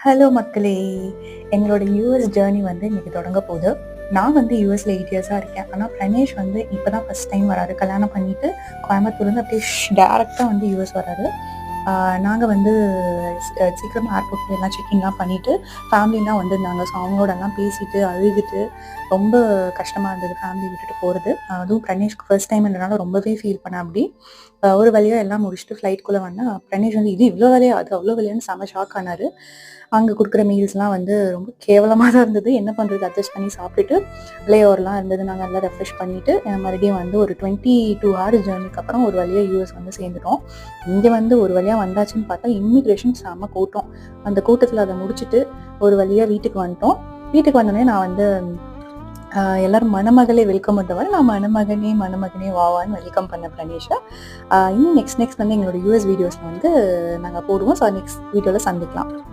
Hello மக்களே! எங்களோட US journey வந்து இன்னைக்கு தொடங்க போகுது. நான் வந்து யுஎஸ்ல 8 இயர்ஸா இருக்கேன். ஆனா பிரணேஷ் வந்து இப்ப தான் ஃபர்ஸ்ட் டைம் வராரு. கல்யாணம் பண்ணிட்டு கோயம்புத்தூர்லேருந்து அப்படியே டைரக்ட்டா வந்து யுஎஸ் வராரு. நாங்க வந்து சீக்கிரமா ஏர்போர்ட்ல எல்லாம் செக்கிங்லாம் பண்ணிட்டு, ஃபேமிலிலாம் வந்திருந்தாங்க. ஸோ அவங்களோடலாம் பேசிட்டு, அழுதுட்டு ரொம்ப கஷ்டமா இருந்தது ஃபேமிலி விட்டுட்டு போறது. அதுவும் பிரணேஷ்க்கு ஃபர்ஸ்ட் டைம்ன்றனால ரொம்பவே ஃபீல் பண்ணாப்படி. ஒரு வழியா எல்லாம் முடிச்சுட்டு ஃப்ளைட்குள்ள வந்தா, பிரணேஷ் வந்து இது இவ்ளோ வேலையா? அது அவ்ளோ வேலையான்னு செம ஷாக் ஆனாரு. அங்க குடுக்குற மீல்ஸ்லாம் வந்து ரொம்ப கேவலமா தான் இருந்தது. என்ன பண்றது? அட்ஜஸ்ட் பண்ணி சாப்பிட்டுட்டு, லே ஓவர்லாம் இருந்தது. நாங்க நல்லா ரெஃப்ரெஷ் பண்ணிட்டு, மறுபடியும் வந்து ஒரு 22 ஹார்ஸ் ஜர்னிக்கு அப்புறம் ஒரு வழியா யுஎஸ் வந்து சேர்ந்துட்டோம். இங்க வந்து ஒரு வழியா வந்தாச்சுன்னு பார்த்தா, இமிகிரேஷன் செம கூட்டம். அந்த கூட்டத்துல அத முடிச்சுட்டு, ஒரு வழியா வீட்டுக்கு வந்துட்டோம். வீட்டுக்கு வந்தோனே நான் வந்து எல்லாரும் மணமகளே வெல்கம் பண்ற மாரி, நான் மணமகனே மணமகனே வா வான்னு வெல்கம் பண்ணேன் பிரணேஷ. இன்னும் நெக்ஸ்ட் வந்து எங்களோட யுஎஸ் வீடியோஸ்ல வந்து நாங்க போடுவோம். ஸோ நெக்ஸ்ட் வீடியோல சந்திக்கலாம்.